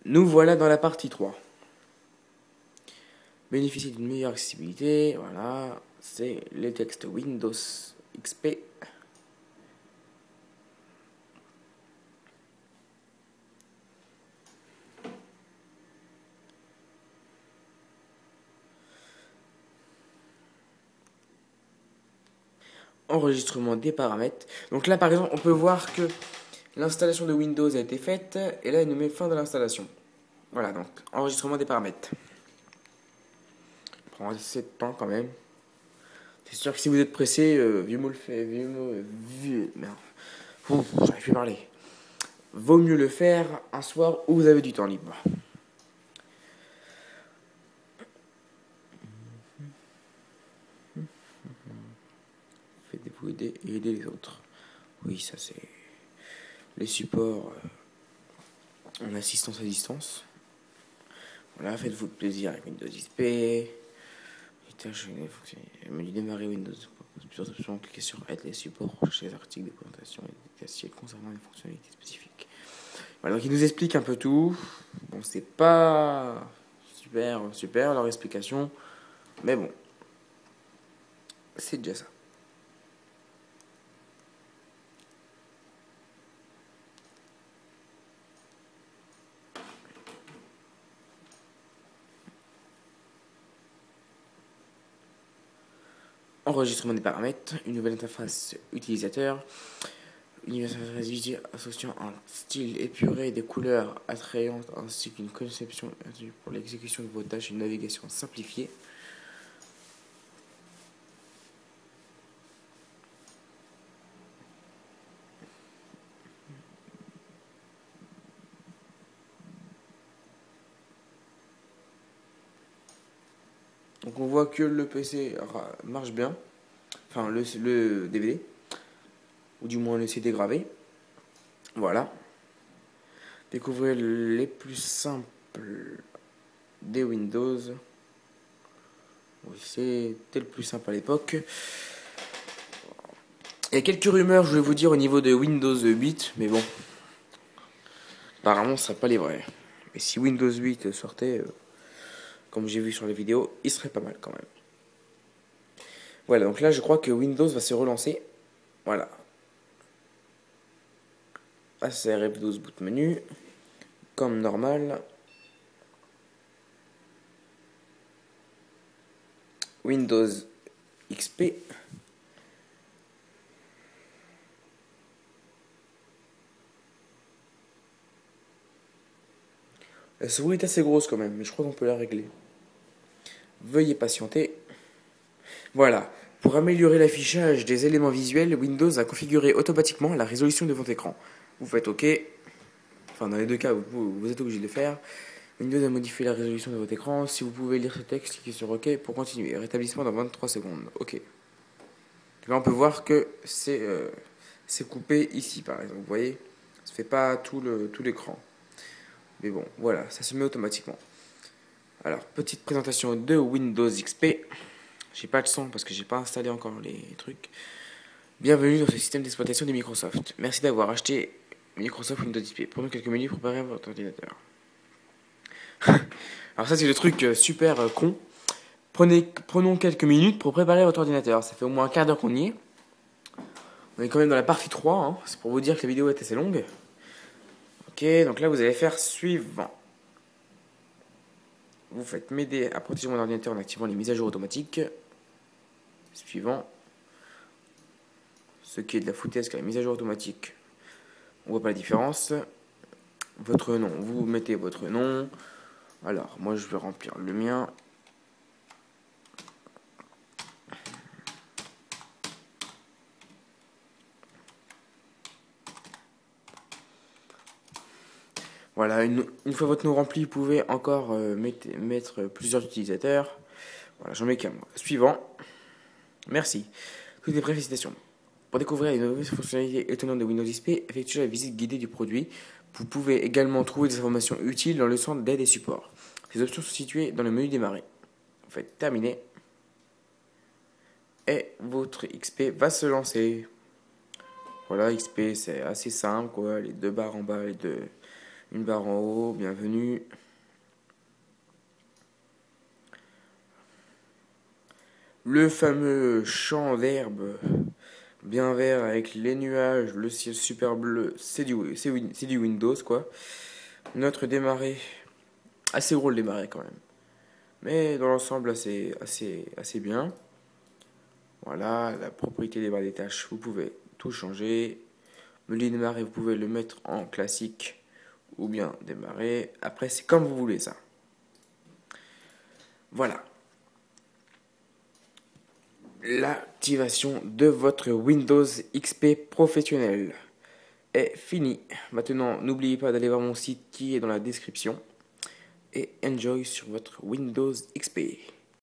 Nous voilà dans la partie 3. Bénéficier d'une meilleure accessibilité, voilà, c'est les textes Windows XP. Enregistrement des paramètres. Donc là, par exemple, on peut voir que l'installation de Windows a été faite, et là, il nous met fin de l'installation. Voilà, donc, enregistrement des paramètres. Ça prend assez de temps quand même. C'est sûr que si vous êtes pressé, vieux mot le fait, merde. J'arrive plus à parler. Vaut mieux le faire un soir où vous avez du temps libre. Faites-vous aider et aider les autres. Oui, ça c'est les supports en assistance à distance. Voilà, faites-vous plaisir avec Windows XP. Menu démarrer Windows. Plusieurs options, cliquez sur Aide les supports, recherchez les articles de présentation et des dossiers concernant les fonctionnalités spécifiques. Voilà, donc il nous explique un peu tout. Bon, c'est pas super leur explication, mais bon, c'est déjà ça. Enregistrement des paramètres, une nouvelle interface utilisateur, une interface visuelle associant un style épuré et des couleurs attrayantes ainsi qu'une conception pour l'exécution de vos tâches et une navigation simplifiée. Donc on voit que le PC marche bien, enfin le DVD, ou du moins le CD gravé. Voilà. Découvrez les plus simples des Windows. Oui, c'était le plus simple à l'époque. Il y a quelques rumeurs, je vais vous dire, au niveau de Windows 8, mais bon, apparemment, ce ne serait pas les vrais. Mais si Windows 8 sortait, comme j'ai vu sur les vidéos, il serait pas mal quand même. Voilà, donc là, je crois que Windows va se relancer. Voilà. ACRF12 boot menu, comme normal. Windows XP. La souris est assez grosse quand même, mais je crois qu'on peut la régler. Veuillez patienter. Voilà. Pour améliorer l'affichage des éléments visuels, Windows a configuré automatiquement la résolution de votre écran. Vous faites OK. Enfin, dans les deux cas, vous êtes obligé de le faire. Windows a modifié la résolution de votre écran. Si vous pouvez lire ce texte, cliquez sur OK pour continuer. Rétablissement dans 23 secondes. OK. Là, on peut voir que c'est coupé ici, par exemple. Vous voyez, ça ne fait pas tout l'écran. Mais bon, voilà, ça se met automatiquement. Alors, petite présentation de Windows XP. J'ai pas le son parce que j'ai pas installé encore les trucs. Bienvenue dans ce système d'exploitation de Microsoft. Merci d'avoir acheté Microsoft Windows XP. Prenons quelques minutes pour préparer votre ordinateur. Alors ça c'est le truc super con. Prenons quelques minutes pour préparer votre ordinateur. Ça fait au moins un quart d'heure qu'on y est. On est quand même dans la partie 3. Hein. C'est pour vous dire que la vidéo est assez longue. Ok, donc là vous allez faire suivant. Vous faites m'aider à protéger mon ordinateur en activant les mises à jour automatiques. Suivant. Ce qui est de la foutaise, car les mises à jour automatiques, on voit pas la différence. Votre nom, vous mettez votre nom. Alors, moi je vais remplir le mien. Voilà, une fois votre nom rempli, vous pouvez encore mettre plusieurs utilisateurs. Voilà, j'en mets qu'un moi. Suivant. Merci. Toutes les félicitations. Pour découvrir les nouvelles fonctionnalités étonnantes de Windows XP, effectuez la visite guidée du produit. Vous pouvez également trouver des informations utiles dans le centre d'aide et support. Ces options sont situées dans le menu démarrer. Vous faites terminer. Et votre XP va se lancer. Voilà, XP c'est assez simple quoi. Les deux barres en bas, Une barre en haut, bienvenue. Le fameux champ d'herbe bien vert avec les nuages, le ciel super bleu, c'est du Windows quoi. Notre démarré, assez gros le démarré quand même. Mais dans l'ensemble assez bien. Voilà, la propriété des barres des tâches, vous pouvez tout changer. Le démarrer, vous pouvez le mettre en classique ou bien démarrer. Après, c'est comme vous voulez ça. Voilà. L'activation de votre Windows XP professionnel est finie. Maintenant, n'oubliez pas d'aller voir mon site qui est dans la description. Et enjoy sur votre Windows XP.